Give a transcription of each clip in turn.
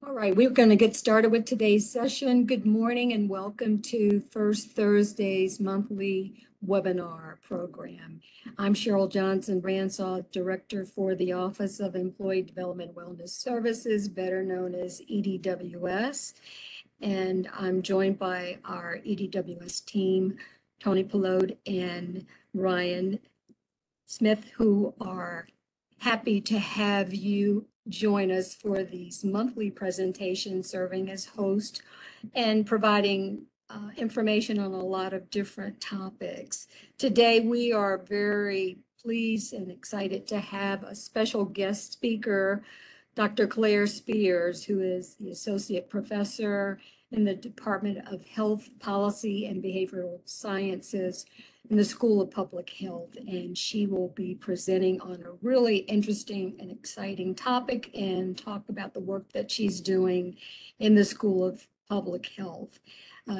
All right, we're going to get started with today's session. Good morning and welcome to First Thursday's monthly webinar program. I'm Cheryl Johnson Ransaw, Director for the Office of Employee Development Wellness Services, better known as EDWS. And I'm joined by our EDWS team, Tony Pelode and Ryan Smith, who are happy to have you join us for these monthly presentations, serving as host and providing information on a lot of different topics. Today, we are very pleased and excited to have a special guest speaker, Dr. Claire Spears, who is the Associate Professor in the Department of Health Policy and Behavioral Sciences in the School of Public Health, and she will be presenting on a really interesting and exciting topic and talk about the work that she's doing in the School of Public Health.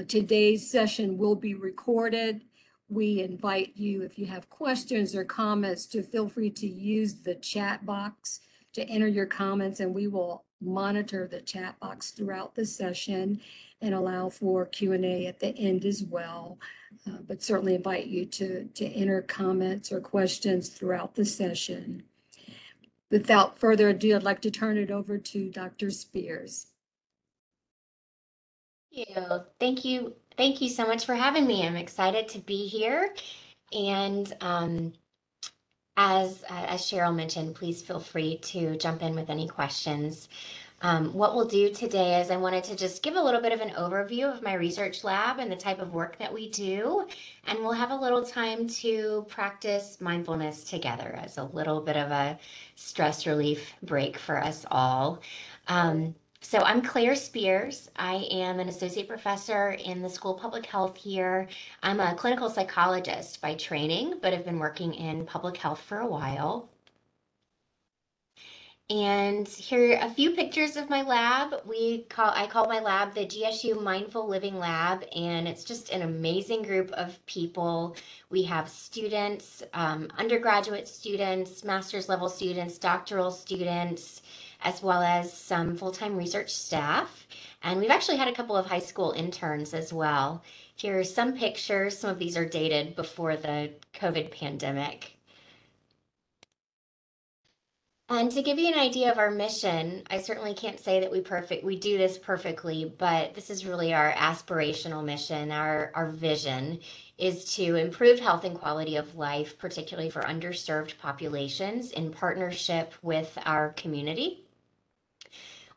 Today's session will be recorded. We invite you, if you have questions or comments, to feel free to use the chat box to enter your comments, and we will monitor the chat box throughout the session and allow for Q&A at the end as well. But certainly invite you to enter comments or questions throughout the session. Without further ado, I'd like to turn it over to Dr. Spears. Thank you. Thank you so much for having me. I'm excited to be here. And as Cheryl mentioned, please feel free to jump in with any questions. What we'll do today is I wanted to just give a little bit of an overview of my research lab and the type of work that we do. And we'll have a little time to practice mindfulness together as a little bit of a stress relief break for us all. So I'm Claire Spears. I am an associate professor in the School of Public Health here. I'm a clinical psychologist by training, but have been working in public health for a while. And here are a few pictures of my lab. I call my lab the GSU Mindful Living Lab, and it's just an amazing group of people. We have students, undergraduate students, master's level students, doctoral students, as well as some full-time research staff. And we've actually had a couple of high school interns as well. Here are some pictures. Some of these are dated before the COVID pandemic. And to give you an idea of our mission, I certainly can't say that we do this perfectly, but this is really our aspirational mission. Our vision is to improve health and quality of life, particularly for underserved populations, in partnership with our community.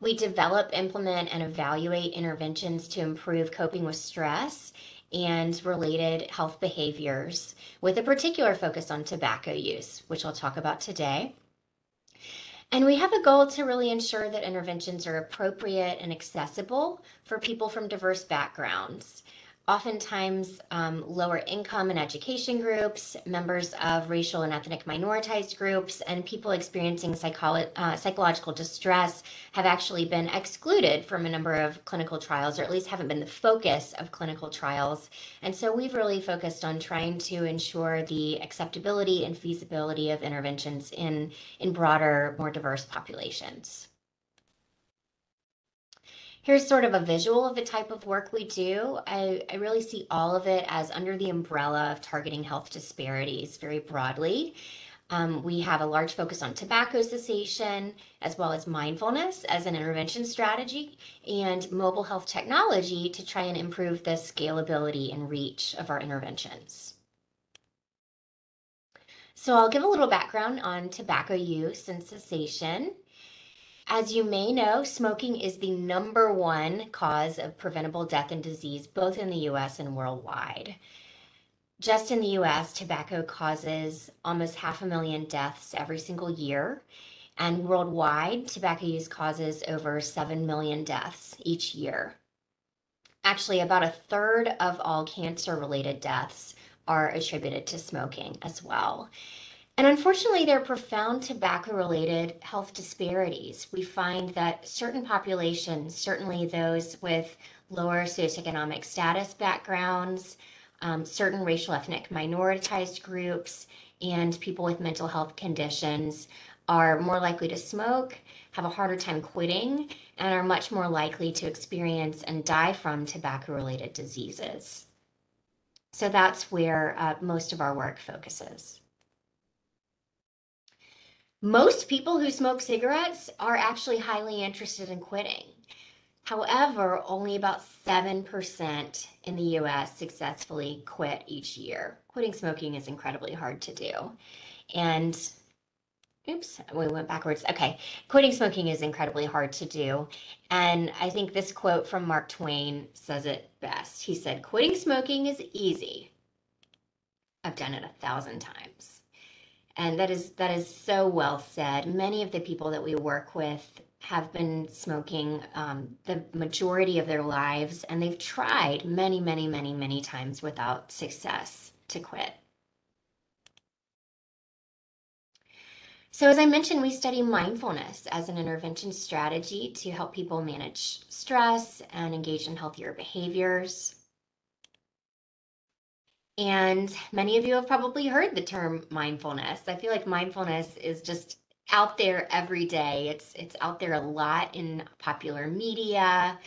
We develop, implement, and evaluate interventions to improve coping with stress and related health behaviors, with a particular focus on tobacco use, which I'll talk about today. And we have a goal to really ensure that interventions are appropriate and accessible for people from diverse backgrounds. Oftentimes, lower income and education groups, members of racial and ethnic minoritized groups, and people experiencing psychological distress have actually been excluded from a number of clinical trials, or at least haven't been the focus of clinical trials. And so we've really focused on trying to ensure the acceptability and feasibility of interventions in broader, more diverse populations. Here's sort of a visual of the type of work we do. I really see all of it as under the umbrella of targeting health disparities very broadly. We have a large focus on tobacco cessation, as well as mindfulness as an intervention strategy, and mobile health technology to try and improve the scalability and reach of our interventions. So I'll give a little background on tobacco use and cessation. As you may know, smoking is the #1 cause of preventable death and disease, both in the US and worldwide. Just in the US, tobacco causes almost 500,000 deaths every single year. And worldwide, tobacco use causes over 7 million deaths each year. Actually, about a third of all cancer-related deaths are attributed to smoking as well. And unfortunately, there are profound tobacco-related health disparities. We find that certain populations, certainly those with lower socioeconomic status backgrounds, certain racial ethnic minoritized groups, and people with mental health conditions are more likely to smoke, have a harder time quitting and are much more likely to experience and die from tobacco-related diseases. So that's where most of our work focuses. Most people who smoke cigarettes are actually highly interested in quitting. However, only about 7% in the US successfully quit each year. Quitting smoking is incredibly hard to do. And oops, we went backwards. Okay. Quitting smoking is incredibly hard to do. And I think this quote from Mark Twain says it best. He said, "Quitting smoking is easy. I've done it 1,000 times." And that is so well said. Many of the people that we work with have been smoking the majority of their lives, and they've tried many, many, many, many times without success to quit. So as I mentioned, we study mindfulness as an intervention strategy to help people manage stress and engage in healthier behaviors. And many of you have probably heard the term mindfulness. I feel like mindfulness is just out there every day. It's out there a lot in popular media.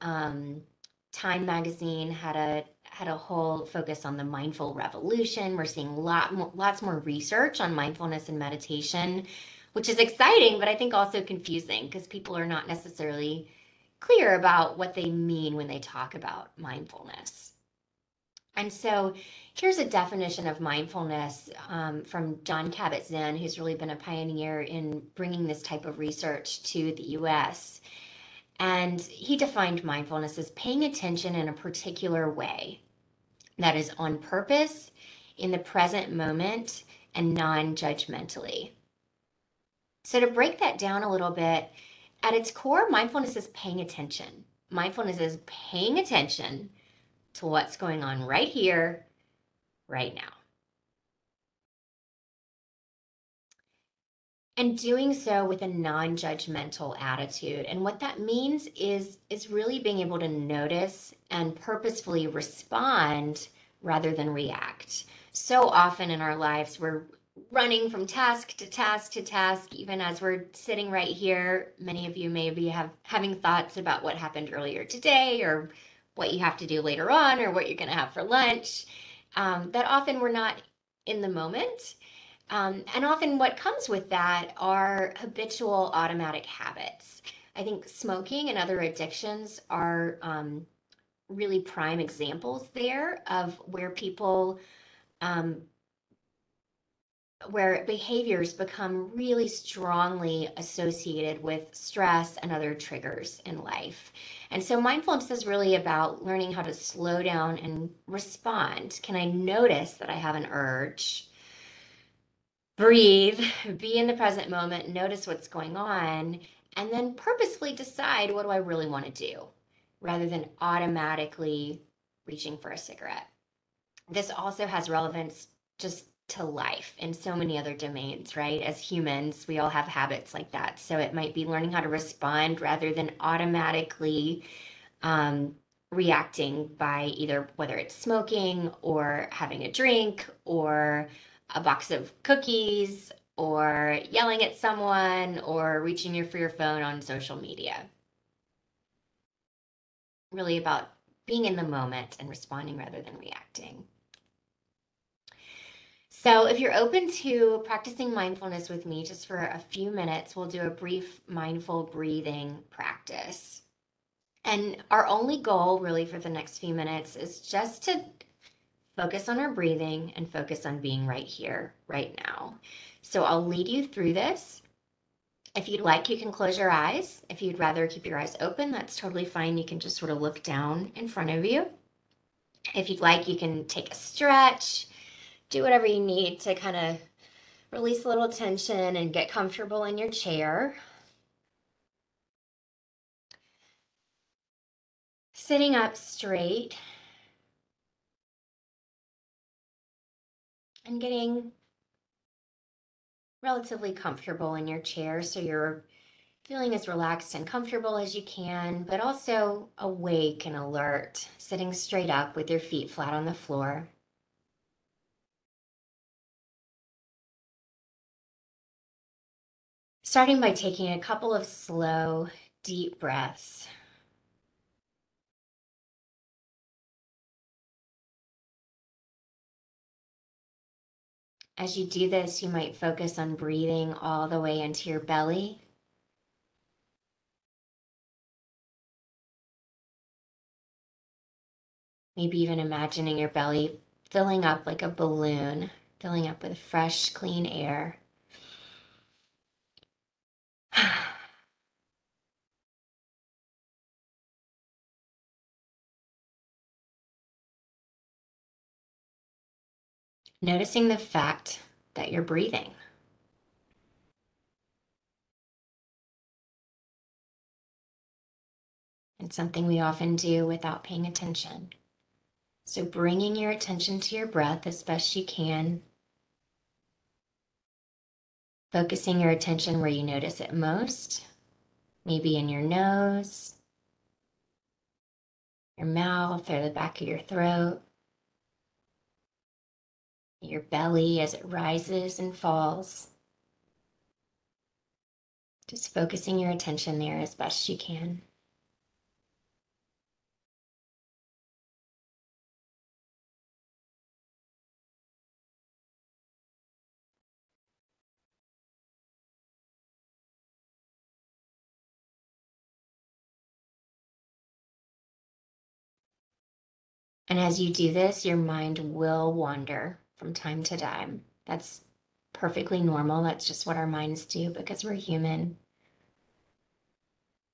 Time magazine had a whole focus on the mindful revolution. We're seeing lots more research on mindfulness and meditation, which is exciting, but I think also confusing because people are not necessarily clear about what they mean when they talk about mindfulness. And so here's a definition of mindfulness from Jon Kabat-Zinn, who's really been a pioneer in bringing this type of research to the US. And he defined mindfulness as paying attention in a particular way that is on purpose, in the present moment, and non-judgmentally. So to break that down a little bit, at its core, mindfulness is paying attention. Mindfulness is paying attention to what's going on right here, right now. And doing so with a non-judgmental attitude. And what that means is really being able to notice and purposefully respond rather than react. So often in our lives, we're running from task to task to task, even as we're sitting right here. Many of you may be having thoughts about what happened earlier today or what you have to do later on or what you're going to have for lunch. That often we're not in the moment. And often what comes with that are habitual automatic habits. I think smoking and other addictions are really prime examples there of where people, where behaviors become really strongly associated with stress and other triggers in life. And so mindfulness is really about learning how to slow down and respond. Can I notice that I have an urge? Breathe, be in the present moment, notice what's going on, and then purposefully decide, what do I really want to do, rather than automatically reaching for a cigarette. This also has relevance just to life in so many other domains, right? As humans, we all have habits like that. So it might be learning how to respond rather than automatically reacting by either whether it's smoking or having a drink or a box of cookies or yelling at someone or reaching for your phone on social media. Really about being in the moment and responding rather than reacting. So if you're open to practicing mindfulness with me just for a few minutes, we'll do a brief mindful breathing practice. And our only goal really for the next few minutes is just to focus on our breathing and focus on being right here, right now. So I'll lead you through this. If you'd like, you can close your eyes. If you'd rather keep your eyes open, that's totally fine. You can just sort of look down in front of you. If you'd like, you can take a stretch, do whatever you need to kind of release a little tension and get comfortable in your chair. Sitting up straight and getting relatively comfortable in your chair so you're feeling as relaxed and comfortable as you can, but also awake and alert, sitting straight up with your feet flat on the floor. Starting by taking a couple of slow, deep breaths. As you do this, you might focus on breathing all the way into your belly. Maybe even imagining your belly filling up like a balloon, filling up with fresh, clean air. Noticing the fact that you're breathing. It's something we often do without paying attention. So bringing your attention to your breath as best you can, focusing your attention where you notice it most, maybe in your nose, your mouth, or the back of your throat, your belly as it rises and falls. Just focusing your attention there as best you can. And as you do this, your mind will wander from time to time. That's perfectly normal. That's just what our minds do because we're human.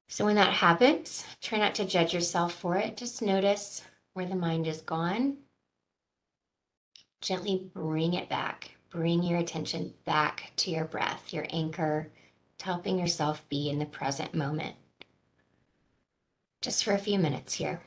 So when that happens, try not to judge yourself for it. Just notice where the mind is gone. Gently bring it back. Bring your attention back to your breath, your anchor, to helping yourself be in the present moment. Just for a few minutes here.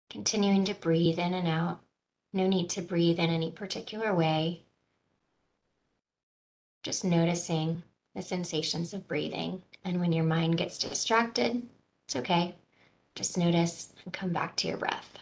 Continuing to breathe in and out. No need to breathe in any particular way. Just noticing the sensations of breathing. And when your mind gets distracted, it's okay. Just notice and come back to your breath.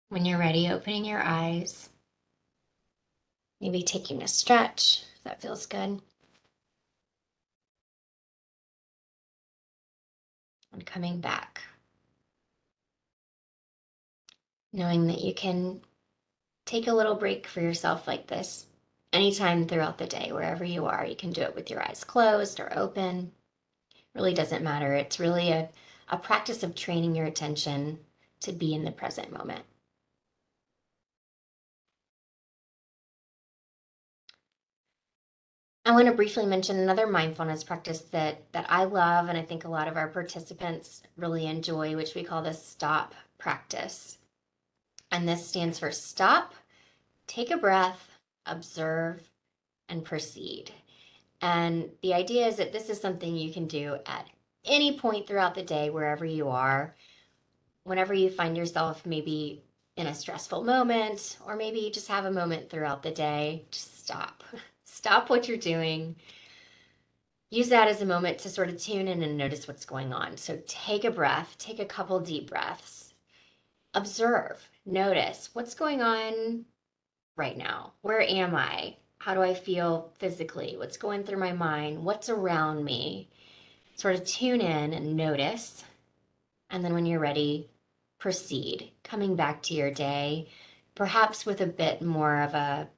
When you're ready, opening your eyes, maybe taking a stretch, if that feels good. And coming back. Knowing that you can take a little break for yourself like this anytime throughout the day, wherever you are. You can do it with your eyes closed or open. Really doesn't matter. It's really a practice of training your attention to be in the present moment. I want to briefly mention another mindfulness practice that I love and I think a lot of our participants really enjoy, which we call the STOP practice. And this stands for stop, take a breath, observe, and proceed. And the idea is that this is something you can do at any point throughout the day, wherever you are, whenever you find yourself maybe in a stressful moment, or maybe you just have a moment throughout the day, just stop. Stop what you're doing. Use that as a moment to sort of tune in and notice what's going on. So take a breath, take a couple deep breaths, observe, notice what's going on right now. Where am I? How do I feel physically? What's going through my mind? What's around me? Sort of tune in and notice. And then when you're ready, proceed, coming back to your day, perhaps with a bit more of a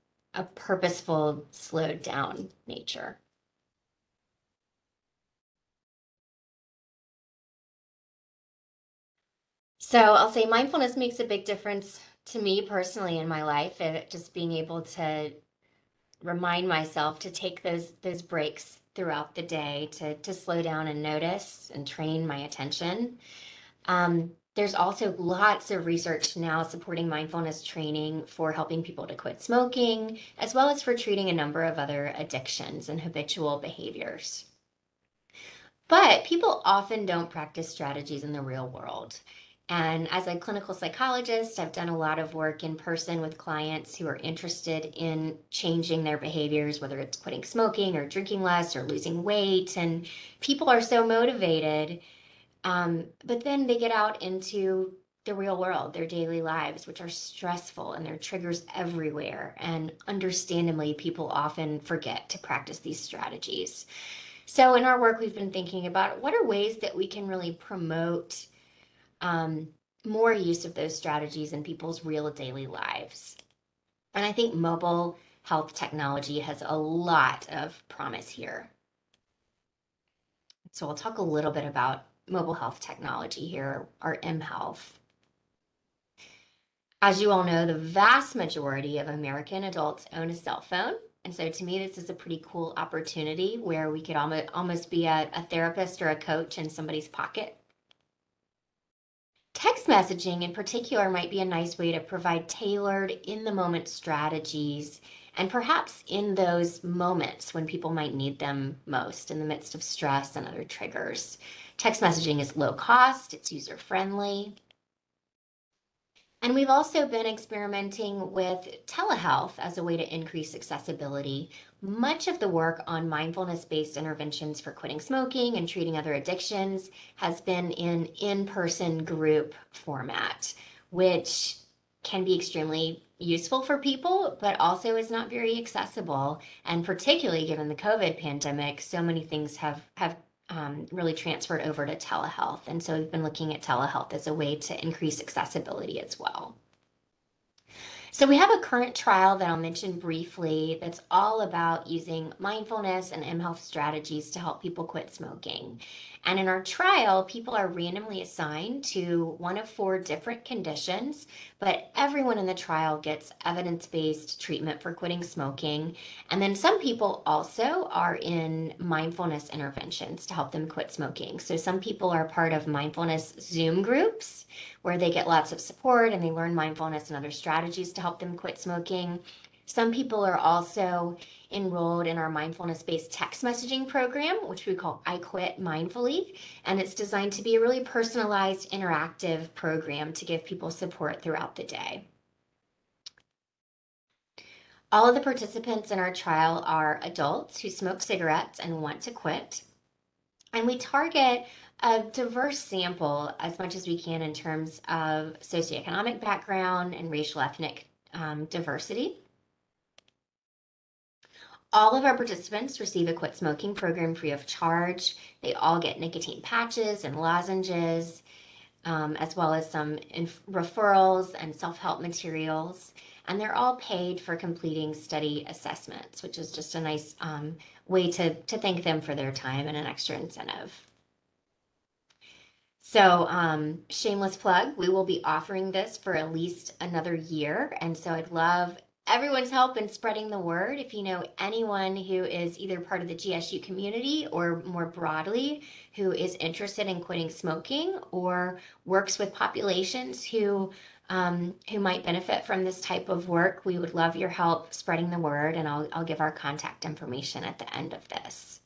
purposeful, slowed down nature. So I'll say mindfulness makes a big difference to me personally in my life, and just being able to remind myself to take those breaks throughout the day to slow down and notice and train my attention. There's also lots of research now supporting mindfulness training for helping people to quit smoking, as well as for treating a number of other addictions and habitual behaviors. But people often don't practice strategies in the real world. And as a clinical psychologist, I've done a lot of work in person with clients who are interested in changing their behaviors, whether it's quitting smoking or drinking less or losing weight. And people are so motivated, but then they get out into the real world, their daily lives, which are stressful and there are triggers everywhere. And understandably, people often forget to practice these strategies. So in our work, we've been thinking about what are ways that we can really promote um, more use of those strategies in people's real daily lives. And I think mobile health technology has a lot of promise here. So I'll talk a little bit about mobile health technology here, or mHealth. As you all know, the vast majority of American adults own a cell phone. And so to me, this is a pretty cool opportunity where we could almost be a therapist or a coach in somebody's pocket. Text messaging in particular might be a nice way to provide tailored in the moment strategies, and perhaps in those moments when people might need them most in the midst of stress and other triggers. Text messaging is low cost, it's user friendly. And we've also been experimenting with telehealth as a way to increase accessibility. Much of the work on mindfulness-based interventions for quitting smoking and treating other addictions has been in-person group format, which can be extremely useful for people, but also is not very accessible. And particularly given the COVID pandemic, so many things have really transferred over to telehealth. And so we've been looking at telehealth as a way to increase accessibility as well. So we have a current trial that I'll mention briefly that's all about using mindfulness and mHealth strategies to help people quit smoking. And in our trial, people are randomly assigned to one of 4 different conditions, but everyone in the trial gets evidence-based treatment for quitting smoking. And then some people also are in mindfulness interventions to help them quit smoking. So some people are part of mindfulness Zoom groups where they get lots of support and they learn mindfulness and other strategies to help them quit smoking. Some people are also enrolled in our mindfulness-based text messaging program, which we call I Quit Mindfully, and it's designed to be a really personalized, interactive program to give people support throughout the day. All of the participants in our trial are adults who smoke cigarettes and want to quit. And we target a diverse sample as much as we can in terms of socioeconomic background and racial ethnic diversity. All of our participants receive a quit smoking program free of charge. They all get nicotine patches and lozenges, as well as some referrals and self-help materials. And they're all paid for completing study assessments, which is just a nice way to thank them for their time and an extra incentive. So, shameless plug, we will be offering this for at least another year. And so I'd love everyone's help in spreading the word. If you know anyone who is either part of the GSU community or more broadly who is interested in quitting smoking or works with populations who might benefit from this type of work, we would love your help spreading the word, and I'll give our contact information at the end of this.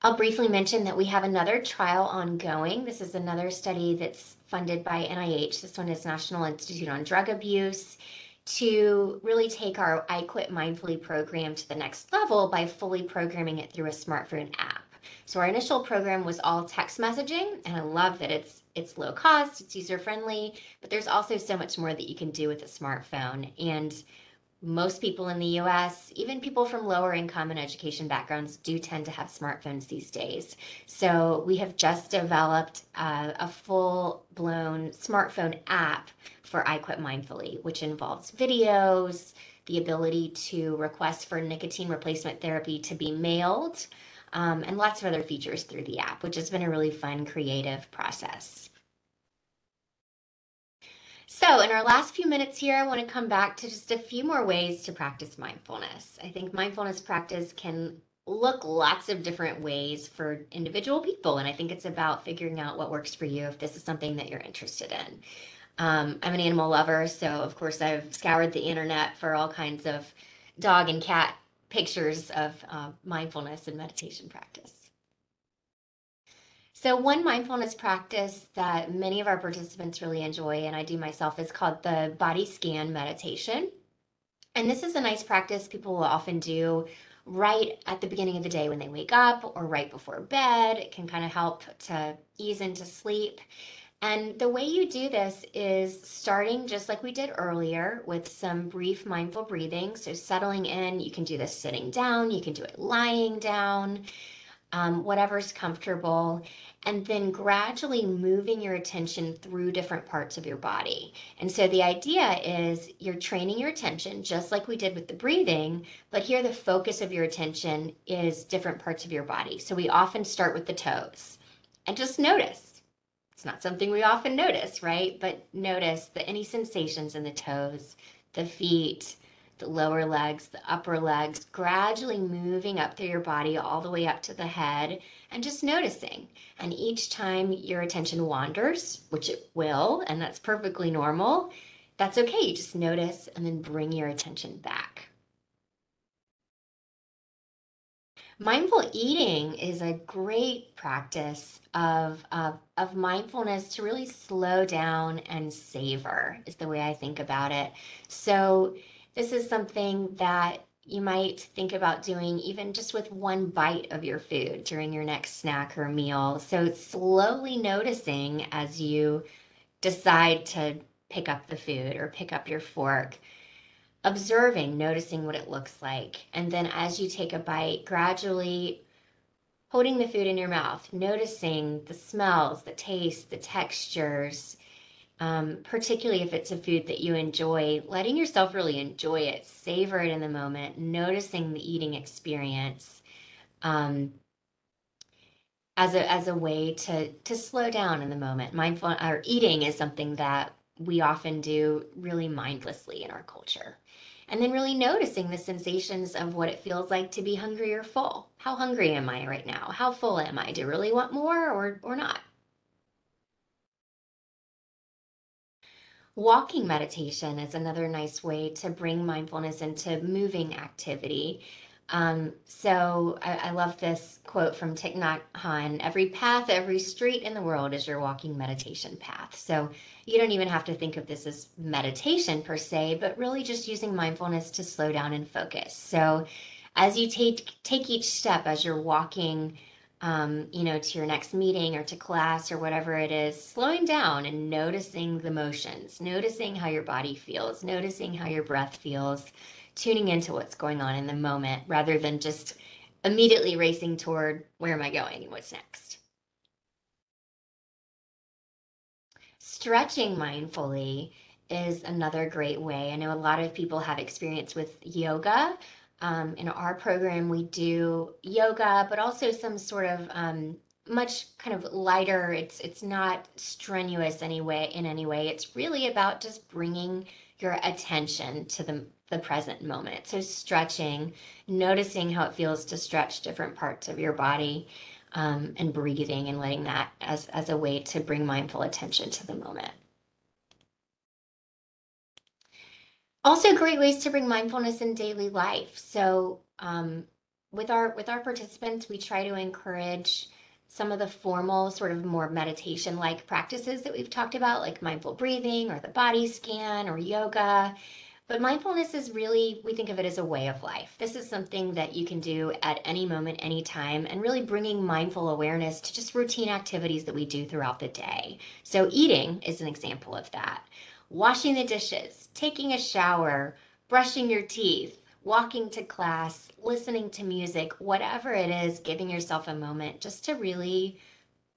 I'll briefly mention that we have another trial ongoing. This is another study that's funded by NIH. This one is National Institute on Drug Abuse, to really take our I Quit Mindfully program to the next level by fully programming it through a smartphone app. So our initial program was all text messaging, and I love that it's low cost, it's user friendly, but there's also so much more that you can do with a smartphone. And most people in the US, even people from lower income and education backgrounds, do tend to have smartphones these days. So we have just developed a full-blown smartphone app for I Quit Mindfully, which involves videos, the ability to request for nicotine replacement therapy to be mailed, and lots of other features through the app, which has been a really fun, creative process. So in our last few minutes here, I want to come back to just a few more ways to practice mindfulness. I think mindfulness practice can look lots of different ways for individual people, and I think it's about figuring out what works for you if this is something that you're interested in. I'm an animal lover, so of course I've scoured the internet for all kinds of dog and cat pictures of mindfulness and meditation practice. So one mindfulness practice that many of our participants really enjoy, and I do myself, is called the body scan meditation. And this is a nice practice people will often do right at the beginning of the day when they wake up or right before bed. It can kind of help to ease into sleep. And the way you do this is starting just like we did earlier with some brief mindful breathing. So settling in, you can do this sitting down, you can do it lying down, whatever's comfortable, and then gradually moving your attention through different parts of your body. And so the idea is you're training your attention just like we did with the breathing, but here the focus of your attention is different parts of your body. So we often start with the toes and just notice. It's not something we often notice, right? But notice that any sensations in the toes, the feet, the lower legs, the upper legs, gradually moving up through your body all the way up to the head and just noticing. And each time your attention wanders, which it will, and that's perfectly normal, that's okay. You just notice and then bring your attention back. Mindful eating is a great practice of mindfulness to really slow down and savor, is the way I think about it. So, this is something that you might think about doing even just with one bite of your food during your next snack or meal. So, slowly noticing as you decide to pick up the food or pick up your fork, observing, noticing what it looks like. And then as you take a bite, gradually holding the food in your mouth, noticing the smells, the taste, the textures, particularly if it's a food that you enjoy, letting yourself really enjoy it, savor it in the moment, noticing the eating experience as a way to slow down in the moment. Mindful or eating is something that we often do really mindlessly in our culture. And then really noticing the sensations of what it feels like to be hungry or full. How hungry am I right now? How full am I? Do I really want more or not? Walking meditation is another nice way to bring mindfulness into moving activity. I love this quote from Thich Nhat Hanh: every path, every street in the world is your walking meditation path. So you don't even have to think of this as meditation per se, but really just using mindfulness to slow down and focus. So as you take each step as you're walking, to your next meeting or to class or whatever it is, slowing down and noticing the motions, noticing how your body feels, noticing how your breath feels, tuning into what's going on in the moment rather than just immediately racing toward where am I going and what's next. Stretching mindfully is another great way. I know a lot of people have experience with yoga. In our program, we do yoga, but also some sort of much kind of lighter. It's not strenuous anyway in any way. It's really about just bringing your attention to the present moment. So stretching, noticing how it feels to stretch different parts of your body, and breathing and letting that as a way to bring mindful attention to the moment. Also, great ways to bring mindfulness in daily life. So, with our participants, we try to encourage some of the formal, sort of more meditation-like practices that we've talked about, like mindful breathing or the body scan or yoga. But mindfulness is really, we think of it as a way of life. This is something that you can do at any moment, any time, and really bringing mindful awareness to just routine activities that we do throughout the day. So, eating is an example of that. Washing the dishes, taking a shower, brushing your teeth, walking to class, listening to music, whatever it is, giving yourself a moment just to really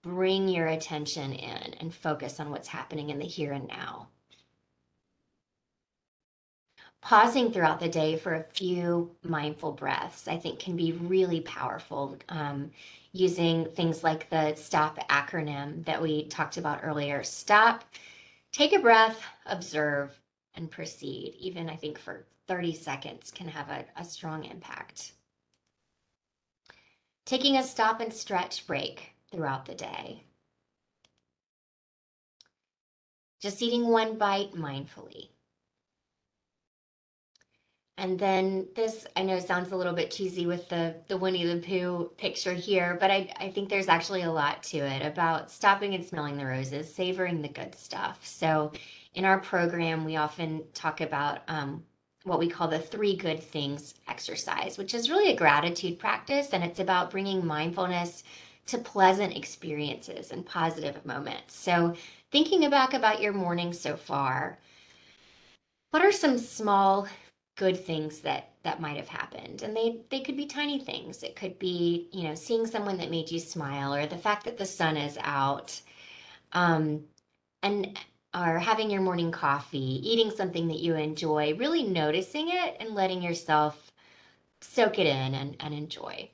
bring your attention in and focus on what's happening in the here and now. pausing throughout the day for a few mindful breaths, I think, can be really powerful. Using things like the STOP acronym that we talked about earlier. Stop, take a breath, observe, and proceed. Even I think for 30 seconds can have a strong impact. Taking a stop and stretch break throughout the day. Just eating one bite mindfully. And then this, I know, sounds a little bit cheesy with the Winnie the Pooh picture here, but I think there's actually a lot to it about stopping and smelling the roses, savoring the good stuff. So in our program, we often talk about what we call the 3 good things exercise, which is really a gratitude practice. And it's about bringing mindfulness to pleasant experiences and positive moments. So thinking back about your morning so far, what are some small good things that might have happened? And they could be tiny things. It could be, you know, seeing someone that made you smile, or the fact that the sun is out, um, and or having your morning coffee, eating something that you enjoy, really noticing it and letting yourself soak it in and enjoy,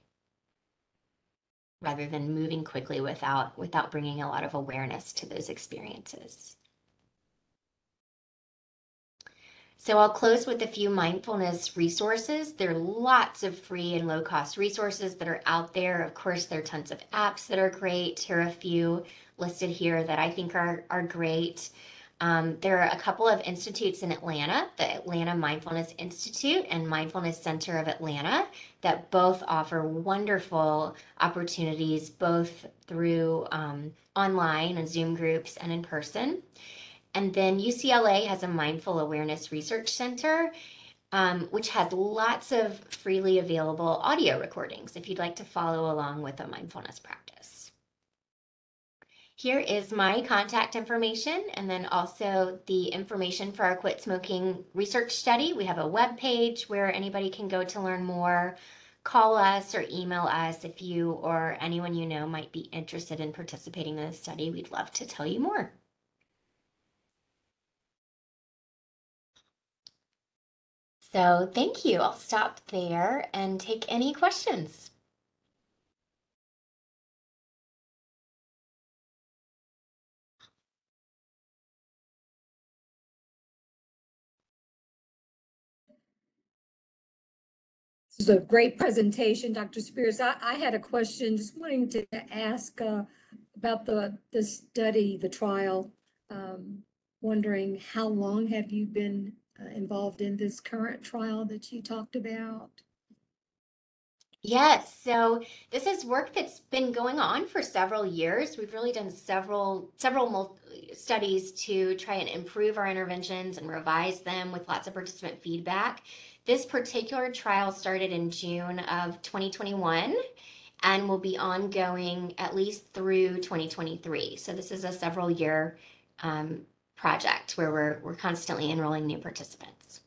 rather than moving quickly without bringing a lot of awareness to those experiences. So I'll close with a few mindfulness resources. There are lots of free and low cost resources that are out there. Of course, there are tons of apps that are great. Here are a few listed here that I think are great. There are a couple of institutes in Atlanta, the Atlanta Mindfulness Institute and Mindfulness Center of Atlanta, that both offer wonderful opportunities, both through online and Zoom groups and in person. And then UCLA has a Mindful Awareness Research Center, which has lots of freely available audio recordings if you'd like to follow along with a mindfulness practice. Here is my contact information, and then also the information for our Quit Smoking research study. We have a web page where anybody can go to learn more. Call us or email us if you or anyone you know might be interested in participating in the study. We'd love to tell you more. So thank you. I'll stop there and take any questions. This is a great presentation, Dr. Spears. I had a question, just wanting to ask about the study, the trial. Wondering how long have you been involved in this current trial that you talked about? Yes, so this is work that's been going on for several years. We've really done several studies to try and improve our interventions and revise them with lots of participant feedback. This particular trial started in June of 2021 and will be ongoing at least through 2023. So this is a several year project where we're constantly enrolling new participants.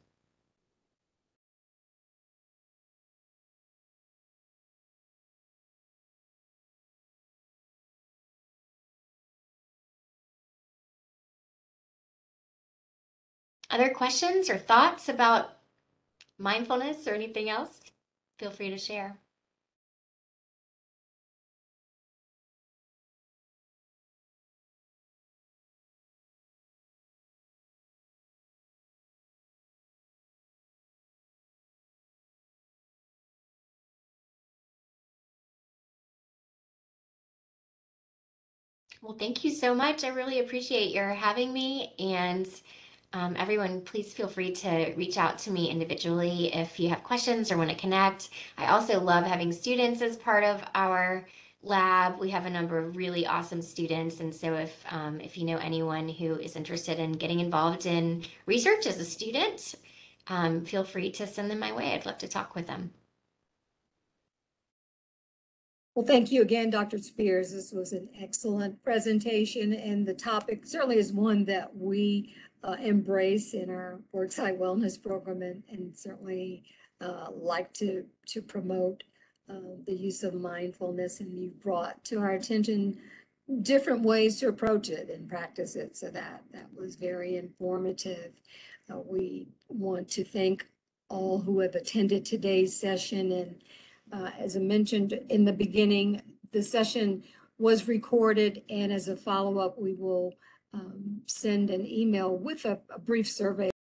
Other questions or thoughts about mindfulness or anything else? Feel free to share. Well, thank you so much. I really appreciate your having me. And everyone, please feel free to reach out to me individually if you have questions or want to connect. I also love having students as part of our lab. We have a number of really awesome students. And so if you know anyone who is interested in getting involved in research as a student, feel free to send them my way. I'd love to talk with them. Well, thank you again, Dr. Spears. This was an excellent presentation, and the topic certainly is one that we embrace in our Worksite Wellness program, and certainly like to promote the use of mindfulness. And you brought to our attention different ways to approach it and practice it. So that was very informative. We want to thank all who have attended today's session. And as I mentioned in the beginning, the session was recorded, and as a follow-up, we will send an email with a brief survey